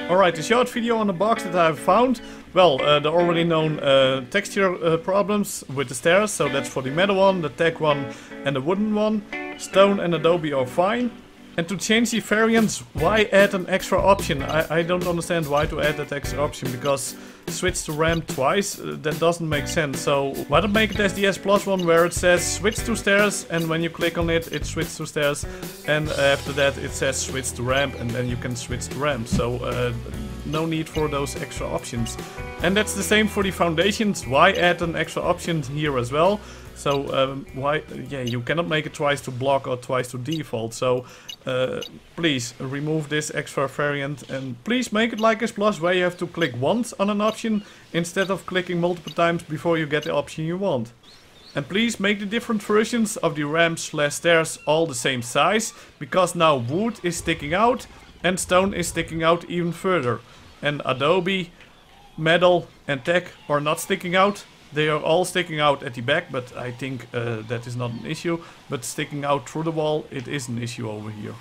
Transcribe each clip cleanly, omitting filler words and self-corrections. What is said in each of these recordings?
Alright, the short video on the box that I've found. Well, the already known texture problems with the stairs. So that's for the metal one, the tech one and the wooden one. Stone and adobe are fine. And to change the variants, why add an extra option? I don't understand why to add that extra option, because switch to ramp twice, that doesn't make sense. So why not make it as the S Plus one, where it says switch to stairs, and when you click on it, it switches to stairs, and after that it says switch to ramp, and then you can switch to ramp. So no need for those extra options. And that's the same for the foundations. Why add an extra option here as well? So why? Yeah, you cannot make it twice to block or twice to default. So please remove this extra variant, and please make it like S Plus, where you have to click once on an option instead of clicking multiple times before you get the option you want. And please make the different versions of the ramps/stairs all the same size, because now wood is sticking out and stone is sticking out even further. And adobe, metal and tech are not sticking out. They are all sticking out at the back, but I think that is not an issue. But sticking out through the wall, it is an issue over here.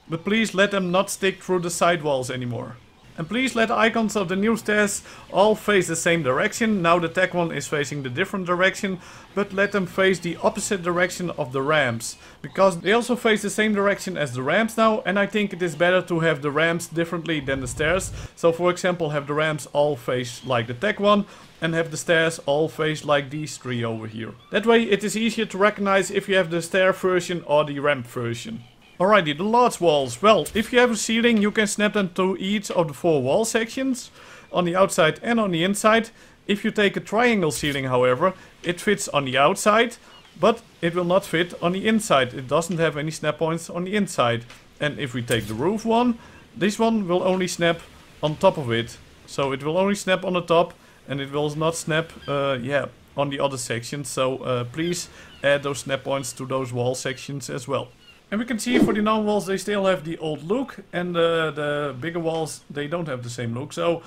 But please let them not stick through the side walls anymore. And please let the icons of the new stairs all face the same direction. Now the tech one is facing the different direction, but let them face the opposite direction of the ramps, because they also face the same direction as the ramps now, and I think it is better to have the ramps differently than the stairs. So for example, have the ramps all face like the tech one, and have the stairs all face like these three over here. That way it is easier to recognize if you have the stair version or the ramp version. Alrighty, the large walls. Well, if you have a ceiling, you can snap them to each of the 4 wall sections, on the outside and on the inside. If you take a triangle ceiling, however, it fits on the outside, but it will not fit on the inside. It doesn't have any snap points on the inside. And if we take the roof one, this one will only snap on top of it. So it will only snap on the top, and it will not snap on the other sections. So please add those snap points to those wall sections as well. And we can see for the non walls they still have the old look, and the bigger walls, they don't have the same look. So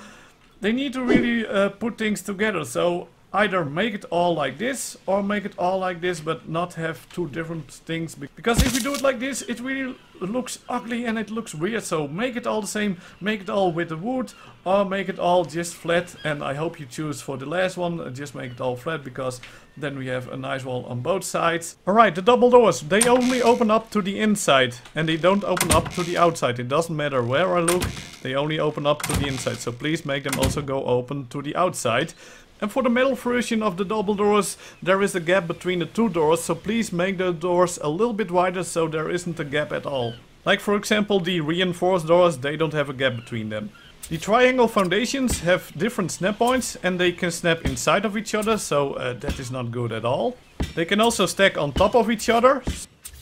they need to really put things together. So either make it all like this or make it all like this, but not have 2 different things. Because if we do it like this, it really looks ugly and it looks weird. So make it all the same, make it all with the wood, or make it all just flat. And I hope you choose for the last one, just make it all flat, because then we have a nice wall on both sides. Alright, the double doors, they only open up to the inside and they don't open up to the outside. It doesn't matter where I look, they only open up to the inside. So please make them also go open to the outside. And for the metal version of the double doors, there is a gap between the 2 doors, so please make the doors a little bit wider so there isn't a gap at all. Like for example the reinforced doors, they don't have a gap between them. The triangle foundations have different snap points and they can snap inside of each other, so that is not good at all. They can also stack on top of each other.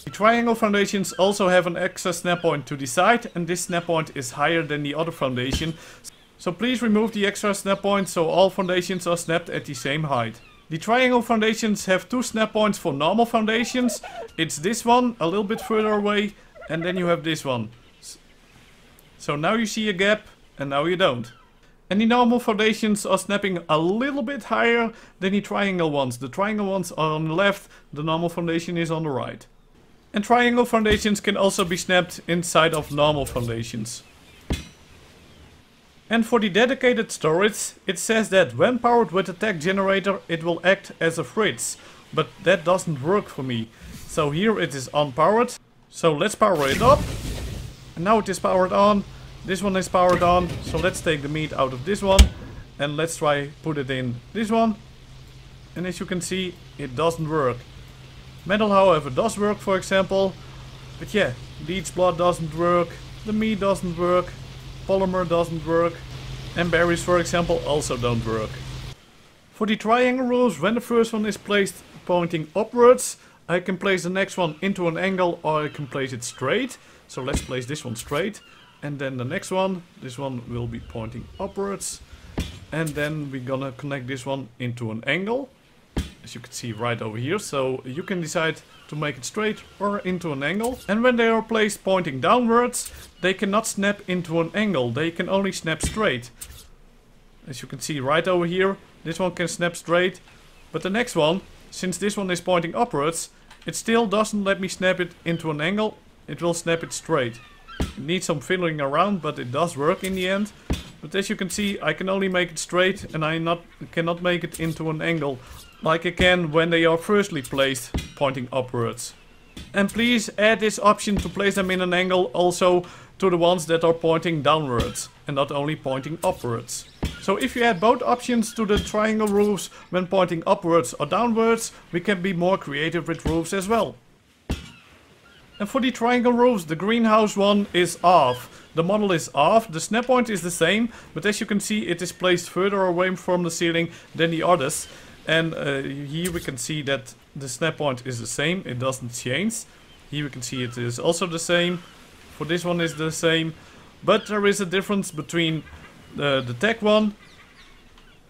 The triangle foundations also have an extra snap point to the side, and this snap point is higher than the other foundation. So please remove the extra snap points so all foundations are snapped at the same height. The triangle foundations have 2 snap points for normal foundations. It's this one a little bit further away, and then you have this one. So now you see a gap and now you don't. And the normal foundations are snapping a little bit higher than the triangle ones. The triangle ones are on the left, the normal foundation is on the right. And triangle foundations can also be snapped inside of normal foundations. And for the dedicated storage, it says that when powered with a tech generator, it will act as a fridge. But that doesn't work for me. So here it is unpowered. So let's power it up. And now it is powered on. This one is powered on. So let's take the meat out of this one. And let's try put it in this one. And as you can see, it doesn't work. Metal, however, does work, for example. But yeah, leech blood doesn't work. The meat doesn't work. Polymer doesn't work. And berries, for example, also don't work. For the triangle rules, when the first one is placed pointing upwards, I can place the next one into an angle, or I can place it straight. So let's place this one straight. And then the next one, this one will be pointing upwards. And then we're gonna connect this one into an angle, as you can see right over here. So you can decide to make it straight or into an angle. And when they are placed pointing downwards, they cannot snap into an angle, they can only snap straight. As you can see right over here, this one can snap straight. But the next one, since this one is pointing upwards, it still doesn't let me snap it into an angle, it will snap it straight. It needs some fiddling around, but it does work in the end. But as you can see, I can only make it straight and I cannot make it into an angle like I can when they are firstly placed, pointing upwards. And please add this option to place them in an angle also to the ones that are pointing downwards and not only pointing upwards. So if you add both options to the triangle roofs when pointing upwards or downwards, we can be more creative with roofs as well. And for the triangle roofs, the greenhouse one is off. The model is off, the snap point is the same, but as you can see it is placed further away from the ceiling than the others. And here we can see that the snap point is the same, it doesn't change. Here we can see it is also the same. For this one is the same. But there is a difference between the tech one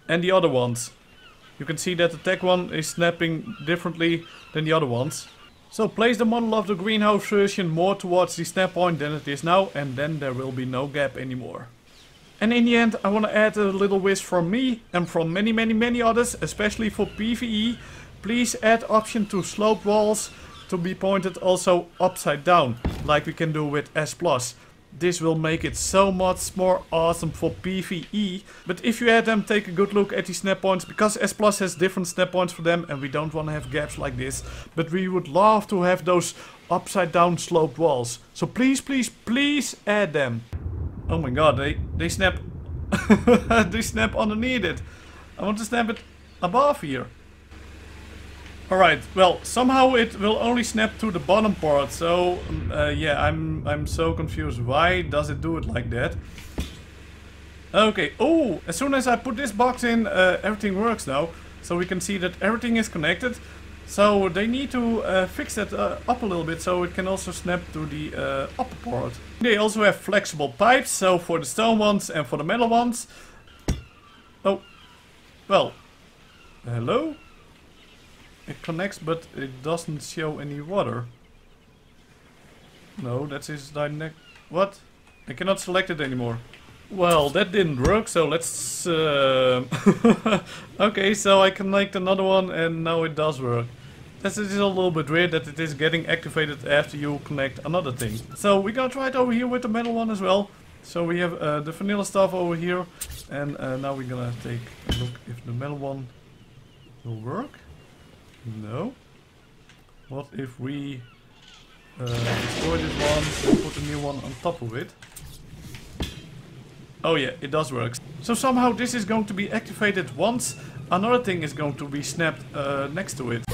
and the other ones. You can see that the tech one is snapping differently than the other ones. So place the model of the greenhouse version more towards the snap point than it is now, and then there will be no gap anymore. And in the end I want to add a little wish from me and from many others, especially for PvE. Please add option to sloped walls to be pointed also upside down, like we can do with S+. This will make it so much more awesome for PvE. But if you add them, take a good look at the snap points, because S+ has different snap points for them and we don't want to have gaps like this. But we would love to have those upside down sloped walls. So please add them. Oh my god, they snap they snap underneath it. I want to snap it above here. Alright, well, somehow it will only snap to the bottom part, so yeah, I'm so confused. Why does it do it like that? Okay, oh, as soon as I put this box in, everything works now. So we can see that everything is connected. So they need to fix that up a little bit so it can also snap to the upper part. They also have flexible pipes, so for the stone ones and for the metal ones. Oh, well, hello? It connects, but it doesn't show any water. No, that's his dynamic. What? I cannot select it anymore. Well, that didn't work, so let's... Okay, so I connect another one and now it does work. This is a little bit weird that it is getting activated after you connect another thing. So we're gonna try it over here with the metal one as well. So we have the vanilla stuff over here. And now we're gonna take a look if the metal one will work. No. What if we destroy this one and put a new one on top of it? Oh yeah, it does work. So somehow this is going to be activated once another thing is going to be snapped next to it.